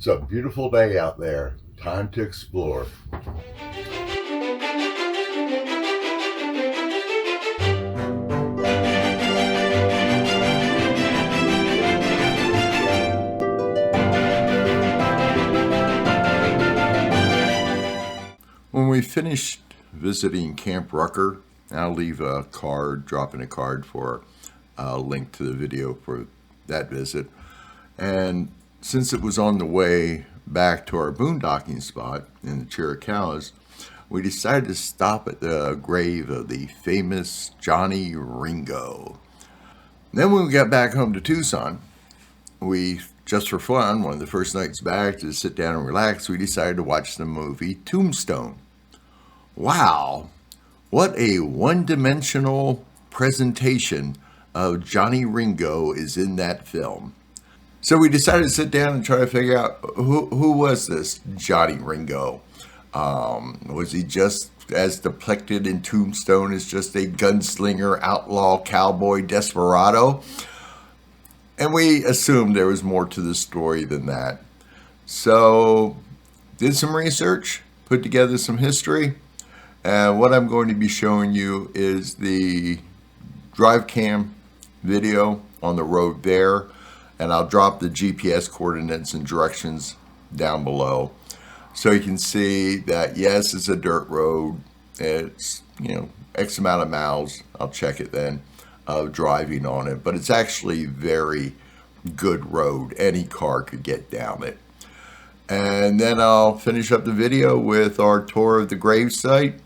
It's a beautiful day out there. Time to explore. When we finished visiting Camp Rucker, I'll leave a card, drop in a card for a link to the video for that visit. And since it was on the way back to our boondocking spot in the Chiricahuas, we decided to stop at the grave of the famous Johnny Ringo. Then when we got back home to Tucson, we, just for fun, one of the first nights back to sit down and relax, we decided to watch the movie Tombstone. Wow, what a one-dimensional presentation of Johnny Ringo is in that film. So we decided to sit down and try to figure out who was this Johnny Ringo? Was he just as depicted in Tombstone as just a gunslinger, outlaw, cowboy, desperado? And we assumed there was more to the story than that. So did some research, put together some history. And what I'm going to be showing you is the drive cam video on the road there. And I'll drop the GPS coordinates and directions down below. So you can see that, yes, it's a dirt road. It's, X amount of miles. I'll check it then of driving on it. But it's actually very good road. Any car could get down it. And then I'll finish up the video with our tour of the gravesite.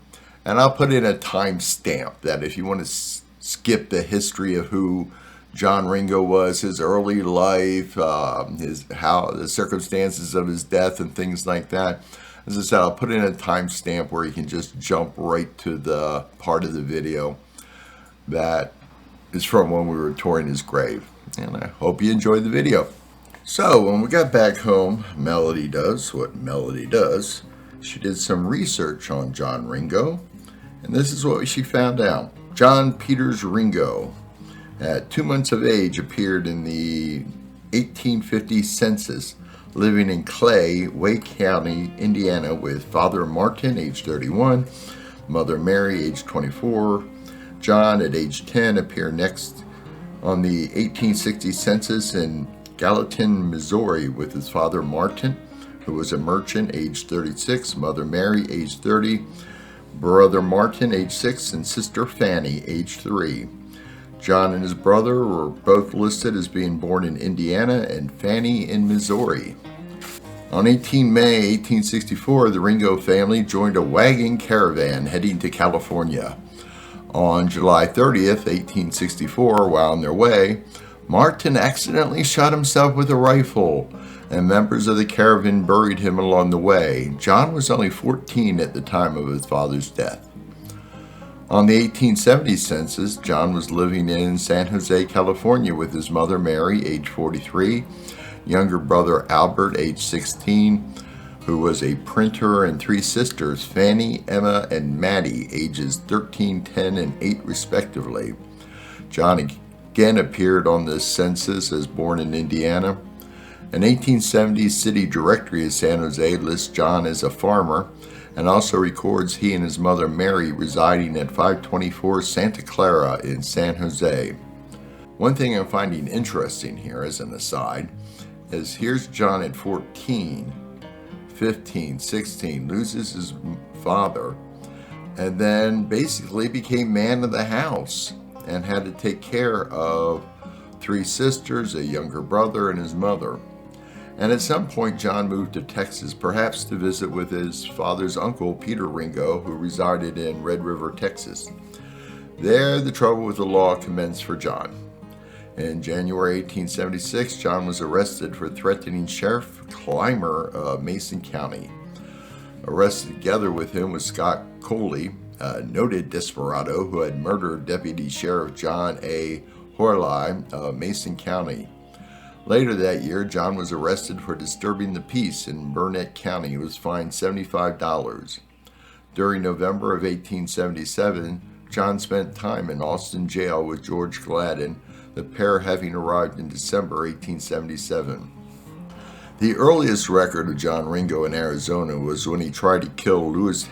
And I'll put in a timestamp that if you want to skip the history of who John Ringo was, his early life, the circumstances of his death and things like that. As I said, I'll put in a timestamp where you can just jump right to the part of the video that is from when we were touring his grave. And I hope you enjoyed the video. So when we got back home, Melody does what Melody does. She did some research on John Ringo, and this is what she found out. John Peters Ringo, at 2 months of age, appeared in the 1850 census, living in Clay, Wake County, Indiana, with Father Martin, age 31, Mother Mary, age 24. John, at age 10, appeared next on the 1860 census in Gallatin, Missouri, with his father Martin, who was a merchant, age 36, Mother Mary, age 30, Brother Martin, age 6, and Sister Fanny, age 3. John and his brother were both listed as being born in Indiana and Fanny in Missouri. On 18 May 1864, the Ringo family joined a wagon caravan heading to California. On July 30th, 1864, while on their way, Martin accidentally shot himself with a rifle, and members of the caravan buried him along the way. John was only 14 at the time of his father's death. On the 1870 census, John was living in San Jose, California, with his mother Mary, age 43, younger brother Albert, age 16, who was a printer, and 3 sisters, Fanny, Emma, and Maddie, ages 13, 10, and 8 respectively. John again appeared on the census as born in Indiana. An 1870 city directory of San Jose lists John as a farmer and also records he and his mother Mary residing at 524 Santa Clara in San Jose. One thing I'm finding interesting here as an aside is here's John at 14, 15, 16, loses his father, and then basically became man of the house and had to take care of 3 sisters, a younger brother, and his mother. And at some point, John moved to Texas, perhaps to visit with his father's uncle, Peter Ringo, who resided in Red River, Texas. There, the trouble with the law commenced for John. In January 1876, John was arrested for threatening Sheriff Clymer of Mason County. Arrested together with him was Scott Coley, a noted desperado who had murdered Deputy Sheriff John A. Horley of Mason County. Later that year, John was arrested for disturbing the peace in Burnett County. He was fined $75. During November of 1877, John spent time in Austin jail with George Gladden, the pair having arrived in December 1877. The earliest record of John Ringo in Arizona was when he tried to kill Louis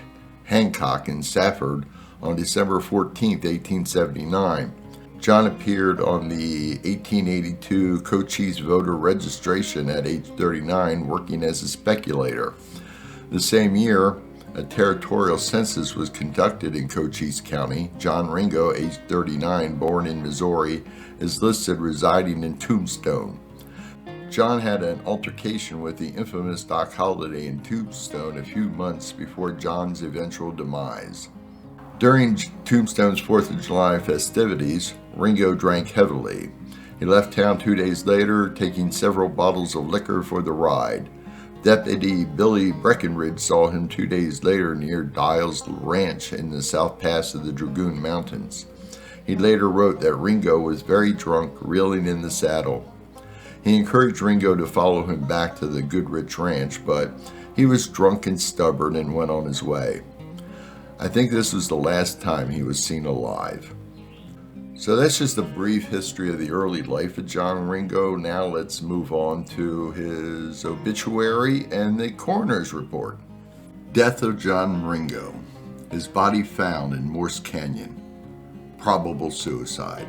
Hancock in Safford on December 14, 1879. John appeared on the 1882 Cochise voter registration at age 39, working as a speculator. The same year, a territorial census was conducted in Cochise County. John Ringo, age 39, born in Missouri, is listed residing in Tombstone. John had an altercation with the infamous Doc Holliday in Tombstone a few months before John's eventual demise. During Tombstone's 4th of July festivities, Ringo drank heavily. He left town 2 days later, taking several bottles of liquor for the ride. Deputy Billy Breckenridge saw him 2 days later near Dial's Ranch in the South Pass of the Dragoon Mountains. He later wrote that Ringo was very drunk, reeling in the saddle. He encouraged Ringo to follow him back to the Goodrich Ranch, but he was drunk and stubborn and went on his way. I think this was the last time he was seen alive. So that's just a brief history of the early life of John Ringo. Now let's move on to his obituary and the coroner's report. Death of John Ringo. His body found in Morse Canyon. Probable suicide.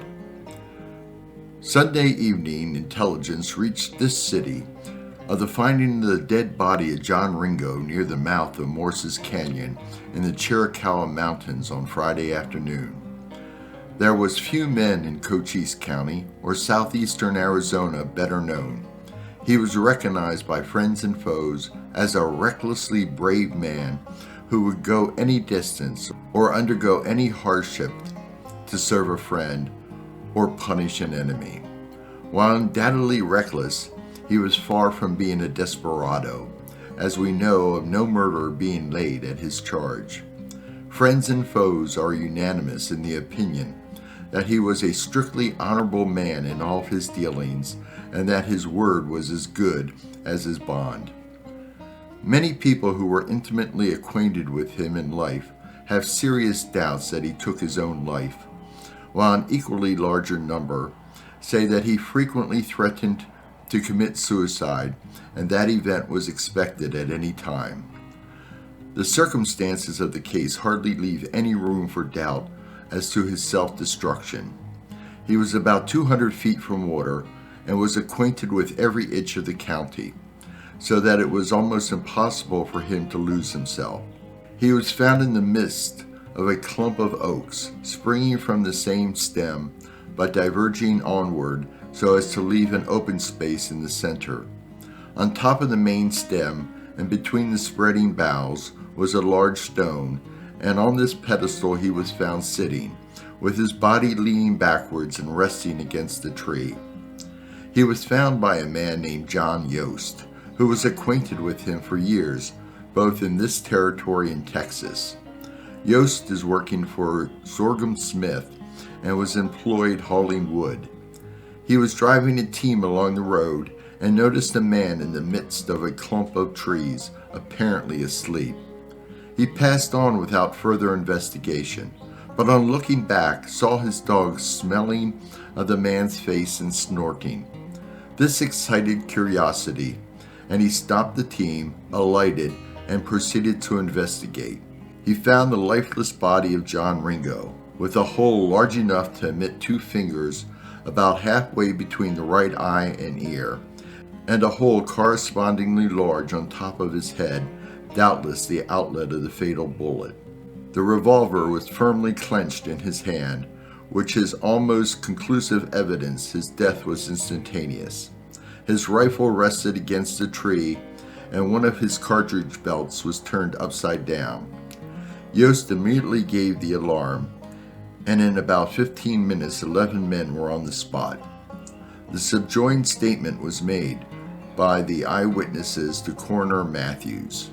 Sunday evening, intelligence reached this city of the finding of the dead body of John Ringo near the mouth of Morse's Canyon in the Chiricahua Mountains on Friday afternoon. There was few men in Cochise County, or southeastern Arizona better known. He was recognized by friends and foes as a recklessly brave man who would go any distance or undergo any hardship to serve a friend or punish an enemy. While undoubtedly reckless, he was far from being a desperado, as we know of no murder being laid at his charge. Friends and foes are unanimous in the opinion that he was a strictly honorable man in all of his dealings, and that his word was as good as his bond. Many people who were intimately acquainted with him in life have serious doubts that he took his own life, while an equally larger number say that he frequently threatened to commit suicide, and that event was expected at any time. The circumstances of the case hardly leave any room for doubt as to his self-destruction. He was about 200 feet from water and was acquainted with every inch of the county, so that it was almost impossible for him to lose himself. He was found in the midst of a clump of oaks, springing from the same stem, but diverging onward so as to leave an open space in the center. On top of the main stem and between the spreading boughs was a large stone, and on this pedestal he was found sitting, with his body leaning backwards and resting against a tree. He was found by a man named John Yost, who was acquainted with him for years, both in this territory and Texas. Yost is working for Sorghum Smith and was employed hauling wood. He was driving a team along the road and noticed a man in the midst of a clump of trees, apparently asleep. He passed on without further investigation, but on looking back saw his dog smelling of the man's face and snorting. This excited curiosity, and he stopped the team, alighted, and proceeded to investigate. He found the lifeless body of John Ringo, with a hole large enough to admit 2 fingers about halfway between the right eye and ear, and a hole correspondingly large on top of his head, doubtless the outlet of the fatal bullet. The revolver was firmly clenched in his hand, which is almost conclusive evidence his death was instantaneous. His rifle rested against a tree, and one of his cartridge belts was turned upside down. Yost immediately gave the alarm, and in about 15 minutes 11 men were on the spot. The subjoined statement was made by the eyewitnesses to Coroner Matthews.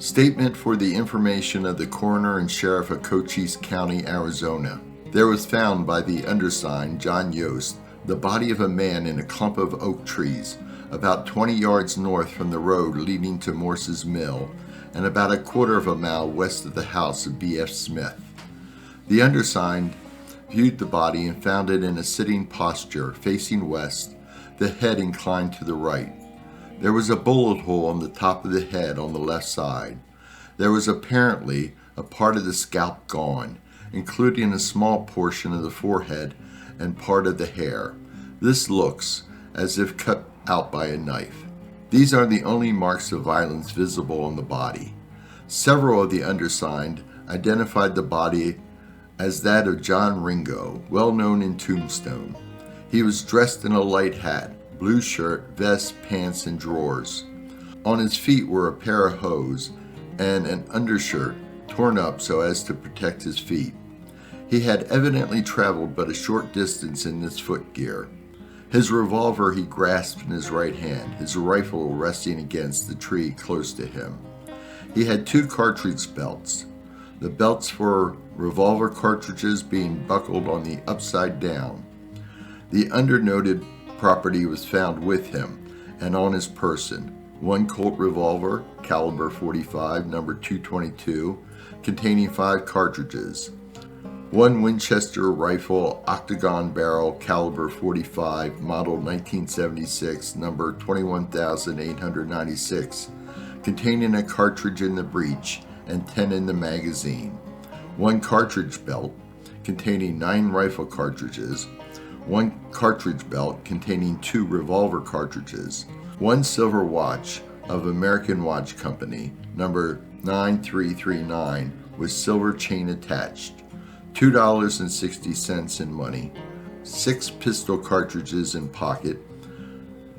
Statement for the information of the coroner and sheriff of Cochise County, Arizona. There was found by the undersigned, John Yost, the body of a man in a clump of oak trees, about 20 yards north from the road leading to Morse's Mill, and about a quarter of a mile west of the house of B.F. Smith. The undersigned viewed the body and found it in a sitting posture, facing west, the head inclined to the right. There was a bullet hole on the top of the head on the left side. There was apparently a part of the scalp gone, including a small portion of the forehead and part of the hair. This looks as if cut out by a knife. These are the only marks of violence visible on the body. Several of the undersigned identified the body as that of John Ringo, well known in Tombstone. He was dressed in a light hat, blue shirt, vest, pants, and drawers. On his feet were a pair of hose and an undershirt torn up so as to protect his feet. He had evidently traveled but a short distance in this footgear. His revolver he grasped in his right hand, his rifle resting against the tree close to him. He had 2 cartridge belts, the belts for revolver cartridges being buckled on the upside down. The undernoted property was found with him and on his person: 1 Colt revolver, caliber .45, number 222, containing 5 cartridges; 1 Winchester rifle, octagon barrel, caliber .45, model 1976, number 21,896, containing a cartridge in the breech and 10 in the magazine; 1 cartridge belt containing 9 rifle cartridges; 1 cartridge belt containing 2 revolver cartridges; 1 silver watch of American Watch Company, number 9339, with silver chain attached; $2.60 in money; 6 pistol cartridges in pocket;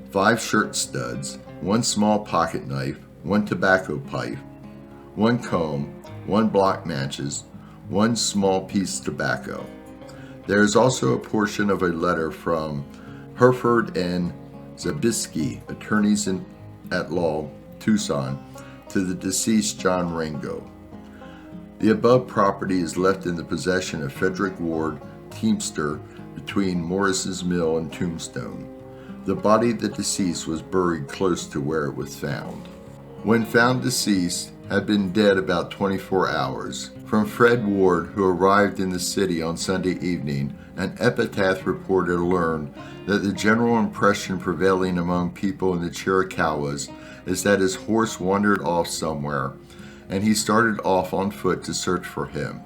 5 shirt studs; 1 small pocket knife; 1 tobacco pipe; 1 comb; 1 block matches; 1 small piece tobacco. There is also a portion of a letter from Hereford and Zabiskie, attorneys at law, Tucson, to the deceased John Ringo. The above property is left in the possession of Frederick Ward, teamster, between Morris's Mill and Tombstone. The body of the deceased was buried close to where it was found. When found deceased, had been dead about 24 hours. From Fred Ward, who arrived in the city on Sunday evening, an Epitaph reporter learned that the general impression prevailing among people in the Chiricahuas is that his horse wandered off somewhere, and he started off on foot to search for him,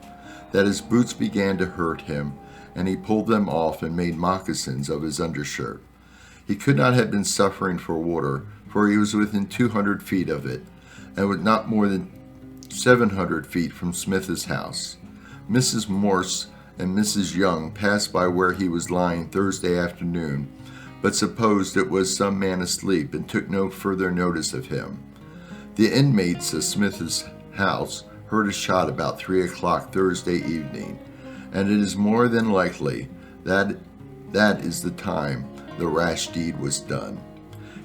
that his boots began to hurt him, and he pulled them off and made moccasins of his undershirt. He could not have been suffering for water, for he was within 200 feet of it, and was not more than 700 feet from Smith's house. Mrs. Morse and Mrs. Young passed by where he was lying Thursday afternoon, but supposed it was some man asleep and took no further notice of him. The inmates of Smith's house heard a shot about 3 o'clock Thursday evening, and it is more than likely that that is the time the rash deed was done.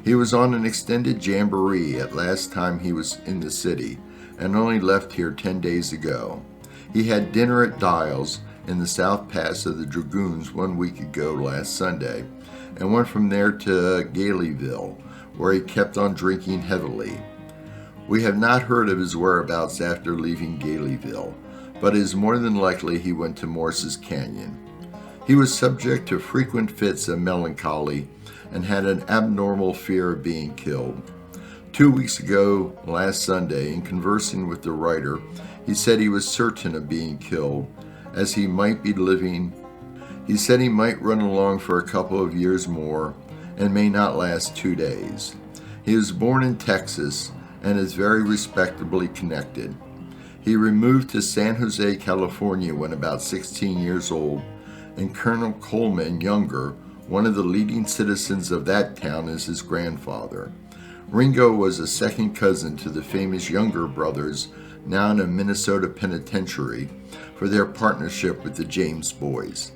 He was on an extended jamboree at last time he was in the city, and only left here 10 days ago. He had dinner at Dial's in the South Pass of the Dragoons 1 week ago last Sunday, and went from there to Galeyville, where he kept on drinking heavily. We have not heard of his whereabouts after leaving Galeyville, but it is more than likely he went to Morse's Canyon. He was subject to frequent fits of melancholy and had an abnormal fear of being killed. 2 weeks ago, last Sunday, in conversing with the writer, he said he was certain of being killed, as he might be living. He said he might run along for a couple of years more and may not last 2 days. He was born in Texas and is very respectably connected. He removed to San Jose, California when about 16 years old, and Colonel Coleman Younger, one of the leading citizens of that town, is his grandfather. Ringo was a second cousin to the famous Younger brothers, now in a Minnesota penitentiary, for their partnership with the James Boys.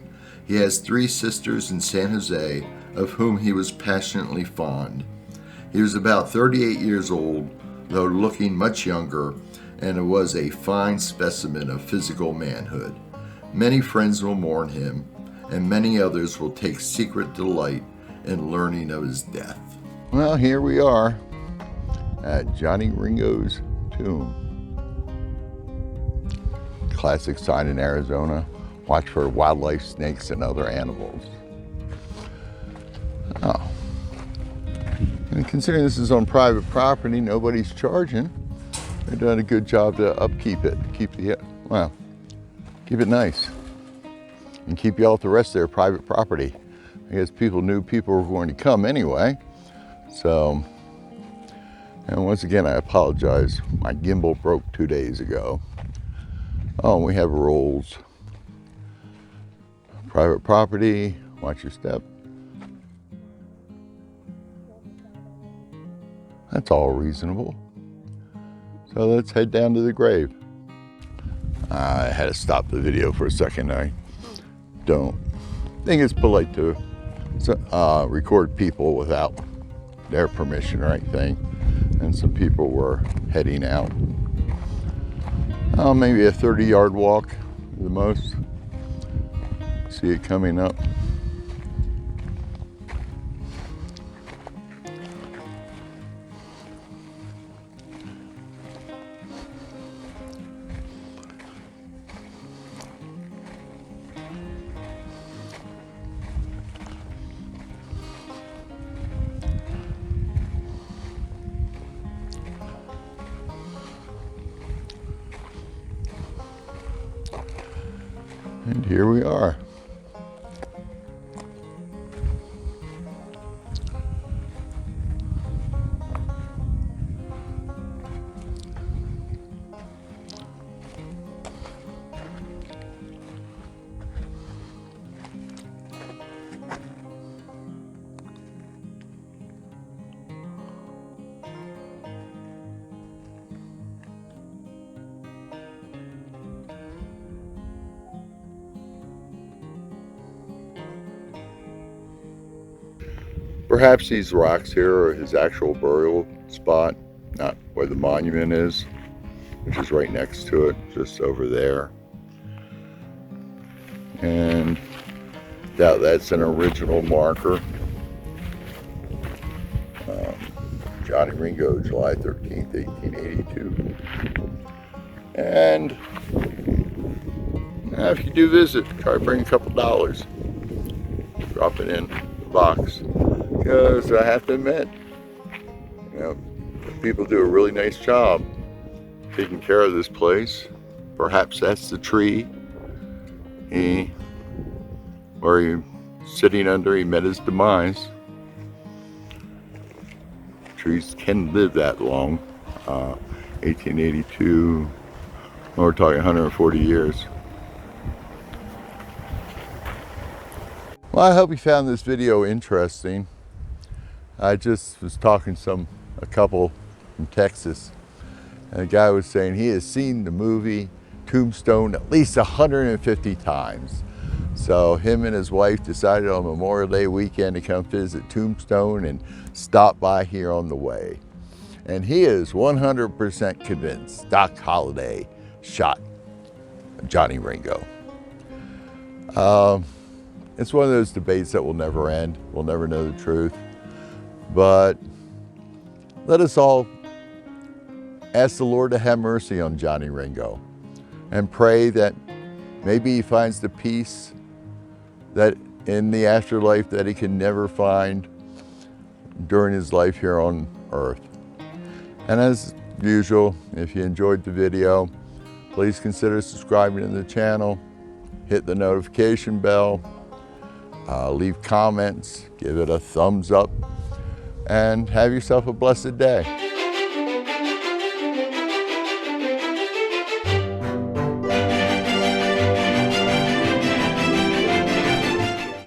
He has 3 sisters in San Jose, of whom he was passionately fond. He was about 38 years old, though looking much younger, and was a fine specimen of physical manhood. Many friends will mourn him, and many others will take secret delight in learning of his death. Well, here we are at Johnny Ringo's tomb. Classic sign in Arizona. Watch for wildlife, snakes, and other animals. Oh, And considering this is on private property, nobody's charging. They've done a good job to upkeep it, keep it nice, and keep you off the rest of their private property. I guess people knew people were going to come anyway. So, and once again, I apologize. My gimbal broke 2 days ago. Oh, we have rules. Private property, watch your step. That's all reasonable. So let's head down to the grave. I had to stop the video for a second. I don't think it's polite to record people without their permission or anything. And some people were heading out. Maybe a 30-yard walk at the most. See it coming up. And here we are. Perhaps these rocks here are his actual burial spot, not where the monument is, which is right next to it, just over there. And that's an original marker. Johnny Ringo, July 13th, 1882. And if you do visit, try to bring a couple dollars. Drop it in the box. Because I have to admit, people do a really nice job taking care of this place. Perhaps that's the tree where he sitting under, he met his demise. Trees can live that long. 1882, we're talking 140 years. Well, I hope you found this video interesting. I just was talking to a couple from Texas, and the guy was saying he has seen the movie Tombstone at least 150 times. So him and his wife decided on Memorial Day weekend to come visit Tombstone and stop by here on the way. And he is 100% convinced Doc Holliday shot Johnny Ringo. It's one of those debates that will never end. We'll never know the truth. But let us all ask the Lord to have mercy on Johnny Ringo and pray that maybe he finds the peace that in the afterlife that he can never find during his life here on earth. And as usual, if you enjoyed the video, please consider subscribing to the channel, hit the notification bell, leave comments, give it a thumbs up, and have yourself a blessed day.